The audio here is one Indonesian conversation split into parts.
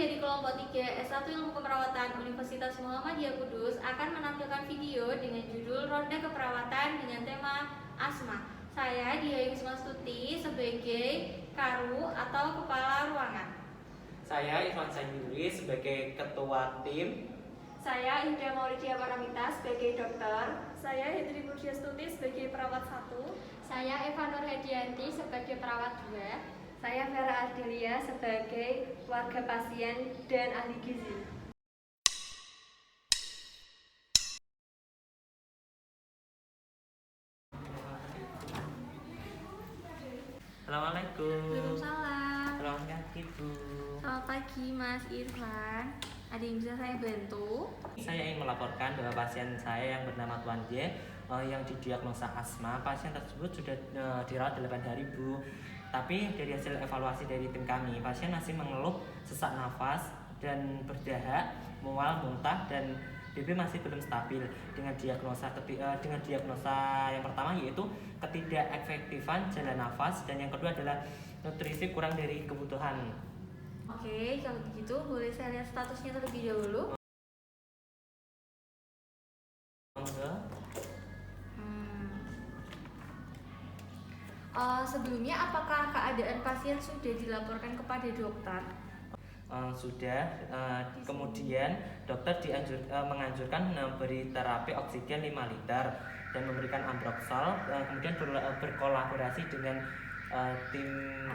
dari kelompok 3 S1 Ilmu Keperawatan Universitas Muhammadiyah Kudus akan menampilkan video dengan judul Ronde Keperawatan dengan tema asma. Saya Diah Yusma Stuti sebagai Karu atau Kepala Ruangan. Saya Irfan Sanjuri sebagai Ketua Tim. Saya Indra Maulidia Paramita sebagai dokter. Saya Hendri Stuti sebagai perawat 1. Saya Eva Nur Hedianti sebagai perawat 2. Saya Vera Ardelia sebagai warga pasien dan ahli gizi. Assalamualaikum. Waalaikumsalam. Selamat pagi Bu. Selamat pagi Mas Irfan. Ada yang bisa saya bantu? Saya ingin melaporkan bahwa pasien saya yang bernama Tuan J yang didiagnosa asma. Pasien tersebut sudah dirawat 8 hari Bu. Tapi dari hasil evaluasi dari tim kami, pasien masih mengeluh sesak nafas dan berdahak, mual, muntah, dan BB masih belum stabil dengan diagnosa yang pertama yaitu ketidakefektifan jalan nafas, dan yang kedua adalah nutrisi kurang dari kebutuhan. Oke, kalau begitu boleh saya lihat statusnya terlebih dahulu. Sebelumnya apakah keadaan pasien sudah dilaporkan kepada dokter? Sudah. Kemudian dokter menganjurkan memberi terapi oksigen 5 liter dan memberikan ambroxol, kemudian berkolaborasi dengan tim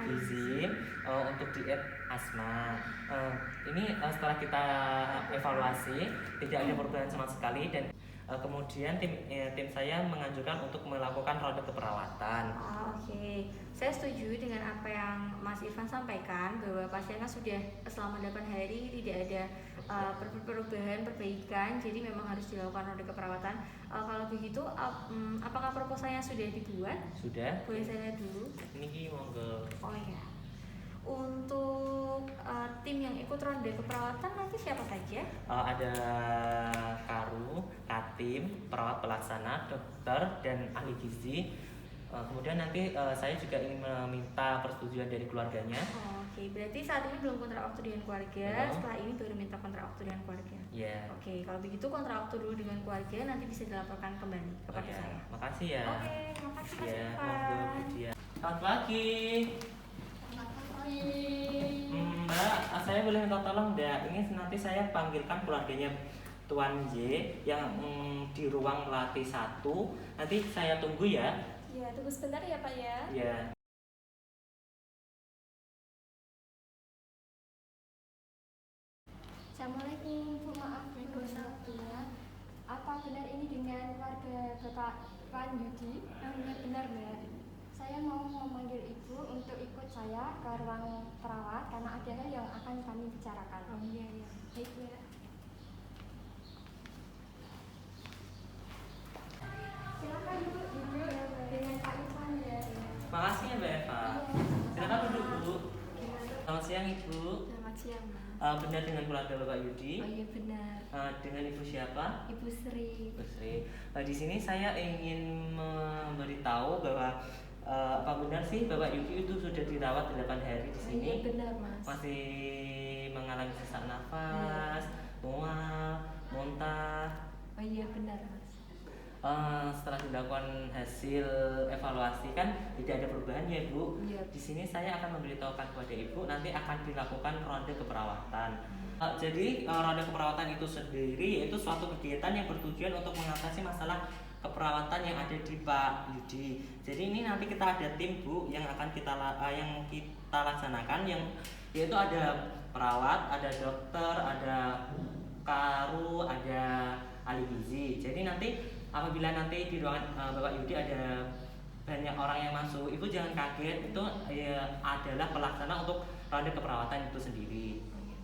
gizi untuk diet asma. Ini setelah kita evaluasi tidak ada perubahan sama sekali, dan kemudian tim saya menganjurkan untuk melakukan ronde keperawatan. Oke. Saya setuju dengan apa yang Mas Irfan sampaikan, bahwa pasiennya sudah selama 8 hari tidak ada perbaikan, jadi memang harus dilakukan ronde keperawatan. Kalau begitu, apakah proposalnya sudah dibuat? Sudah. Boleh saya lihat dulu? Ini monggo. Oh ya. Untuk tim yang ikut ronde keperawatan nanti siapa saja? Ada Karu, Katim, perawat pelaksana, dokter, dan ahli gizi. Kemudian nanti saya juga ingin meminta persetujuan dari keluarganya. Oke, berarti saat ini belum kontrak waktu dengan keluarga. Setelah ini baru minta kontrak waktu dengan keluarga. Iya. Oke, kalau begitu kontrak waktu dulu dengan keluarga, nanti bisa dilaporkan kembali kepada saya. Makasih ya. Oke, terima kasih Mas Ya, Irfan. monggo Bu Dia. Selamat pagi. Mbak, saya boleh minta tolong enggak? Ini nanti saya panggilkan keluarganya Tuan J yang di ruang latih 1. Nanti saya tunggu ya. Ya, tunggu sebentar ya Pak ya. Ya. Assalamualaikum Bu, maaf mengganggu waktunya. Apa benar ini dengan warga Bapak Wan Yudi? Benar Mbak. Saya mau memanggil Ibu untuk ikut saya ke ruang perawat karena ada hal yang akan kami bicarakan. Oh iya. Baik Mbak. Silakan Bu, duduk dengan Pak Irfan ya. Makasih ya Mbak Eva. Silakan duduk Bu. Selamat siang Ibu. Selamat siang Mas. Benar dengan keluarga Bapak Yudi? Oh iya benar. Dengan Ibu siapa? Ibu Sri. Ibu Sri. Di sini saya ingin memberitahu bahwa apa benar sih Bapak Yudi itu sudah dirawat 8 hari di sini? Iya benar Mas. Masih mengalami sesak nafas, mual, muntah. Oh iya benar Mas. Setelah dilakukan hasil evaluasi kan tidak ada perubahan ya Bu. Iya. Di sini saya akan memberitahukan kepada Ibu nanti akan dilakukan ronde keperawatan. Jadi ronde keperawatan itu sendiri yaitu suatu kegiatan yang bertujuan untuk mengatasi masalah keperawatan yang ada di Pak Yudi. Jadi ini nanti kita ada tim Bu yang akan kita laksanakan, yang yaitu ada perawat, ada dokter, ada Karu, ada ahli gizi. Jadi nanti apabila nanti di ruangan Bapak Yudi ada banyak orang yang masuk, Ibu jangan kaget, itu adalah pelaksana untuk ronde keperawatan itu sendiri.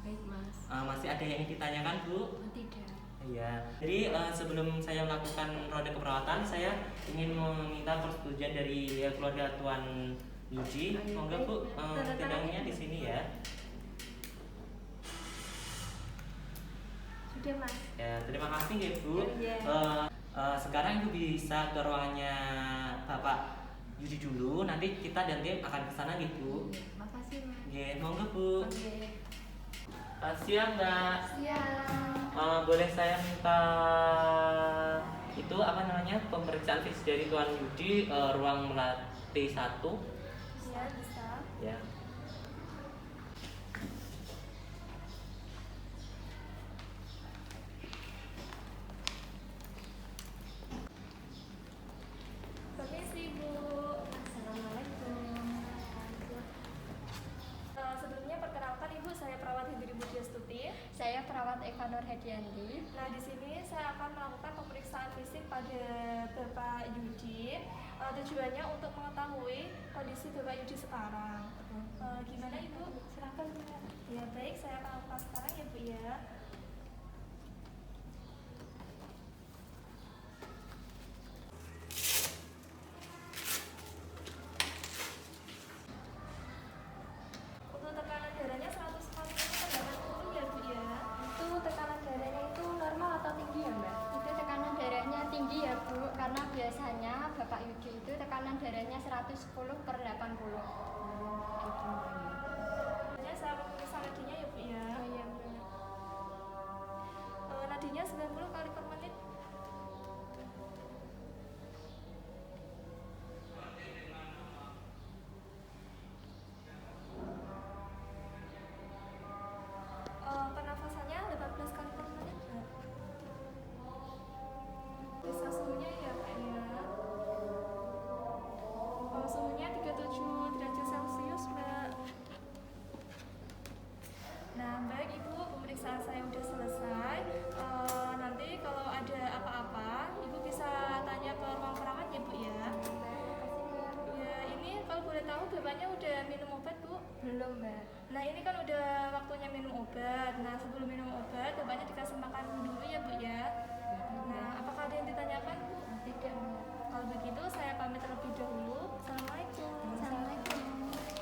Baik Mas. Masih ada yang ingin ditanyakan Bu? Tidak. Iya. Jadi sebelum saya melakukan ronde keperawatan, saya ingin meminta persetujuan dari keluarga Tuan Yudi. Monggo Bu, tendangnya di sini ya. Sudah Mas. Ya, terima kasih ya Bu. Iya. Sekarang Ibu bisa ke ruangannya Bapak Yudi dulu. Nanti kita dan tim akan ke sana gitu. Makasih Mas. Ya, monggo Bu. Oke. Siang Mbak. Siang. Boleh saya minta itu apa namanya pemeriksaan fisik dari Tuan Yudi, ruang melati 1. Ya, bisa. Ya. Permisi Bu. Assalamualaikum. Sebelumnya perkenalkan Ibu, saya perawat Hendri Budiastuti. Saya perawat Eva Nur Hedianti. Nah, di sini saya akan melakukan pemeriksaan fisik pada Bapak Yudi. Tujuannya untuk mengetahui kondisi Bapak Yudi sekarang. Gimana Ibu? Silakan Mbak. Ya baik, saya akan lakukan sekarang ya Bu ya. Untuk tekanan darahnya 140/80 ya Bu ya. Itu tekanan darahnya itu normal atau tinggi ya Mbak? Itu tekanan darahnya tinggi ya Bu, karena biasanya Bapak Yudi itu tekanan darahnya 110/80. Selanjutnya saya akan memeriksa nadinya ya Bu ya. Oh iya Bu. Nadinya 90 kali per menit. Pernafasannya 18 kali per menit. Periksa suhunya ya Pak ya. Suhunya 37 derajat Celcius Mbak. Nah baik Ibu, pemeriksaan saya udah selesai. Nanti kalau ada apa-apa Ibu bisa tanya ke ruang perawat ya Bu ya. Ya ini kalau boleh tahu Bapaknya udah minum obat Bu? Belum Mbak. Nah ini kan udah waktunya minum obat. Nah sebelum minum obat Bapaknya dikasih makan dulu ya Bu ya. Nah apakah ada yang ditanyakan Bu? Tidak Mbak. Kalau begitu saya pamit terlebih dahulu. Assalamualaikum. Assalamualaikum.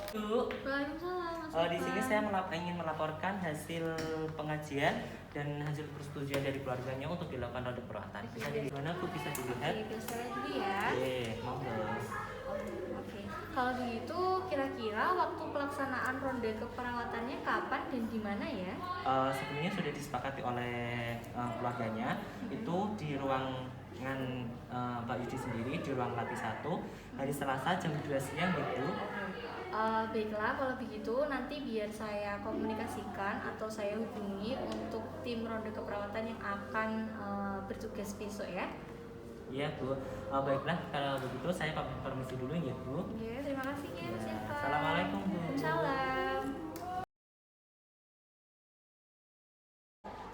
Bu, Waalaikumsalam. di sini saya ingin melaporkan hasil pengajian dan hasil persetujuan dari keluarganya untuk dilakukan ronde perawatan. Bisa di mana Bu, bisa dilihat? Oke, biasanya dulu ya. Oke, monggo. Oke. Kalau begitu kira-kira waktu pelaksanaan ronde keperawatannya kapan dan di mana ya? Sebelumnya sudah disepakati oleh keluarganya, itu di ruangan Pak Yudi sendiri di ruang latih 1 hari Selasa jam 2 siang gitu. Baiklah, kalau begitu nanti biar saya komunikasikan atau saya hubungi untuk tim ronde keperawatan yang akan bertugas besok ya. Iya Bu. Baiklah kalau begitu saya pamit permisi dulu ya Bu. Ya, terima kasih ya, Ya, siapa? Assalamualaikum Bu. Salam.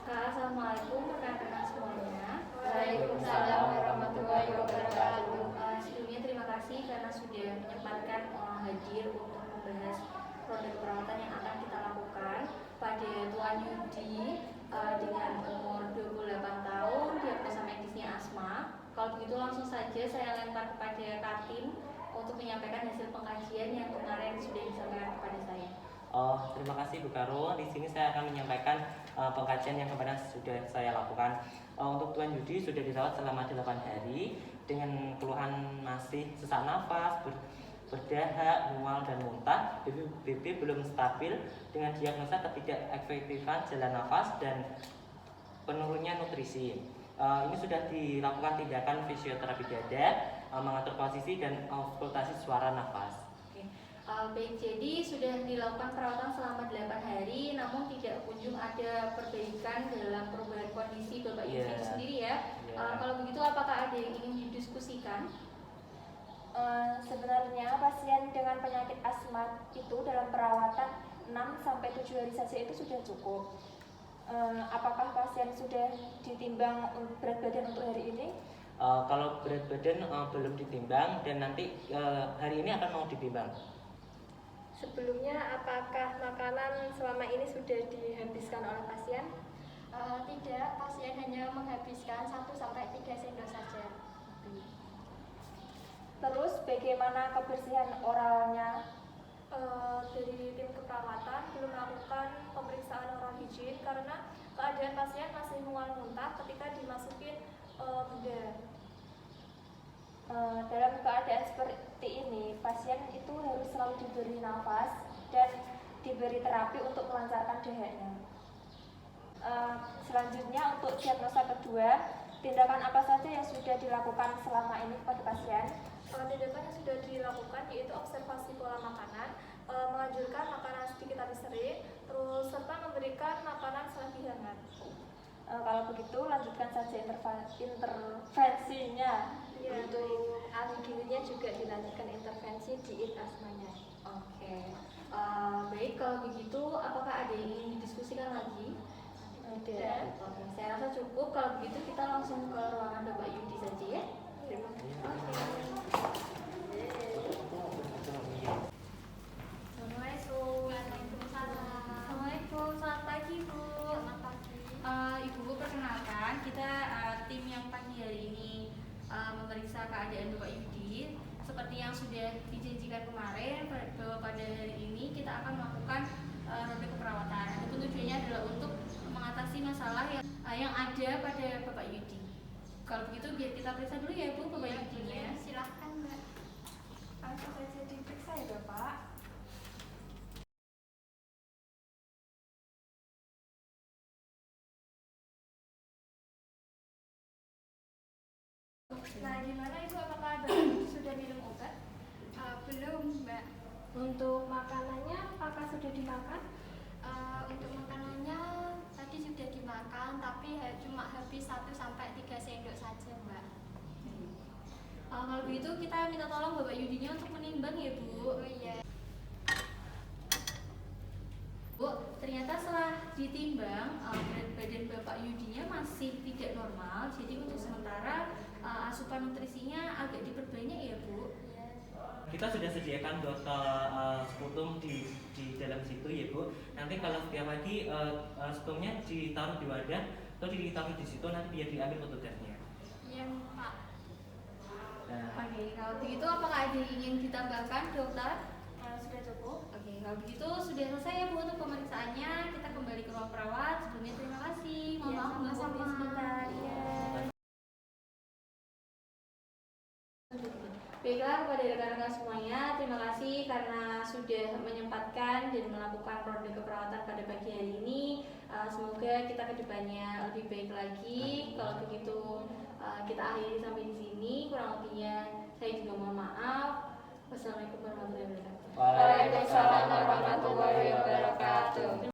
Kak, assalamualaikum rekan-rekan semuanya. Waalaikumsalam warahmatullahi wabarakatuh. Sebelumnya terima kasih karena sudah menyempatkan hadir untuk membahas ronde keperawatan yang akan kita lakukan pada Tuan Yudi dengan umur 28 tahun, diagnosa medisnya asma. Kalau begitu langsung saja saya lempar kepada Katim untuk menyampaikan hasil pengkajian yang kemarin sudah disampaikan kepada saya. Terima kasih Bu Karo. Di sini saya akan menyampaikan pengkajian yang kemarin sudah saya lakukan. Untuk Tuan Yudi sudah dirawat selama 8 hari dengan keluhan masih sesak nafas, berdahak, mual dan muntah. BB belum stabil dengan diagnosa ketidakefektifan jalan nafas dan penurunnya nutrisi. Ini sudah dilakukan tindakan fisioterapi dada, mengatur posisi dan auskultasi suara nafas. Baik, jadi sudah dilakukan perawatan selama 8 hari, namun tidak kunjung ada perbaikan dalam perubahan kondisi Bapak Yudi itu sendiri ya. Kalau begitu apakah ada yang ingin didiskusikan? Sebenarnya pasien dengan penyakit asma itu dalam perawatan 6-7 hari saja itu sudah cukup. Apakah pasien sudah ditimbang berat badan untuk hari ini? Kalau berat badan belum ditimbang dan nanti hari ini akan mau ditimbang. Sebelumnya apakah makanan selama ini sudah dihabiskan oleh pasien? Tidak, pasien hanya menghabiskan 1-3 sendok saja. Terus bagaimana kebersihan oralnya? Dari tim keperawatan belum melakukan pemeriksaan oral higien karena keadaan pasien masih mual muntah ketika dimasukin bedah. Dalam keadaan seperti ini, pasien itu harus selalu diberi nafas dan diberi terapi untuk melancarkan dahaknya. Selanjutnya untuk diagnosa kedua, tindakan apa saja yang sudah dilakukan selama ini kepada pasien? Tindakan yang sudah dilakukan yaitu observasi pola makanan, menganjurkan makanan sedikit tapi sering, terus serta memberikan makanan selagi hangat. Kalau begitu lanjutkan saja intervensinya. Untuk ahli gizinya juga dilanjutkan intervensi diet asmanya. Oke. Baik, kalau begitu apakah ada yang ingin didiskusikan lagi? Tidak. Oke, saya rasa cukup. Kalau begitu kita langsung ke ruangan Bapak Yudi saja ya. Assalamualaikum. Assalamualaikum. Selamat pagi, Bu. Selamat pagi. Ibu, perkenalkan kita tim yang pagi hari ini memeriksa keadaan Bapak Yudi. Seperti yang sudah dijanjikan kemarin, bahwa pada hari ini kita akan melakukan ronde keperawatan. Itu tujuannya adalah untuk mengatasi masalah yang ada pada Bapak Yudi. Kalau begitu biar kita periksa dulu ya Bu, Bapak Yudinya. Silahkan Mbak. Langsung saja diperiksa ya Bapak. Nah, gimana Ibu, apakah Bapak Yudi sudah minum obat? Belum Mbak. Untuk makanannya apakah sudah dimakan? Untuk makanannya tadi sudah dimakan, tapi cuma habis 1-3 sendok saja Mbak. Kalau begitu kita minta tolong Bapak Yudinya untuk menimbang ya Bu. Oh iya. Bu, ternyata setelah ditimbang berat badan Bapak Yudinya masih tidak normal. Jadi untuk sementara asupan nutrisinya agak diperbanyak ya Bu. Kita sudah sediakan botol sputum di dalam situ ya Bu. Nanti kalau setiap pagi sputumnya ditaruh di wadah atau ditaruh di situ, nanti biar diambil petugasnya. Iya Pak. Nah, Oke, kalau begitu apakah ada yang ingin ditambahkan dokter? Sudah cukup. Oke, kalau begitu sudah selesai ya Bu untuk pemeriksaannya. Kita kembali ke ruang perawat. Sebelumnya terima kasih. Mohon Iya, maaf mengganggu sama-sama. waktunya sebentar. Ya. Baiklah kepada rekan-rekan semuanya, terima kasih karena sudah menyempatkan dan melakukan ronde keperawatan pada pagi hari ini. Semoga kita kedepannya lebih baik lagi. Kalau begitu kita akhiri sampai di sini. Kurang lebihnya saya juga mohon maaf. Wassalamualaikum warahmatullahi wabarakatuh. Waalaikumsalam warahmatullahi wabarakatuh.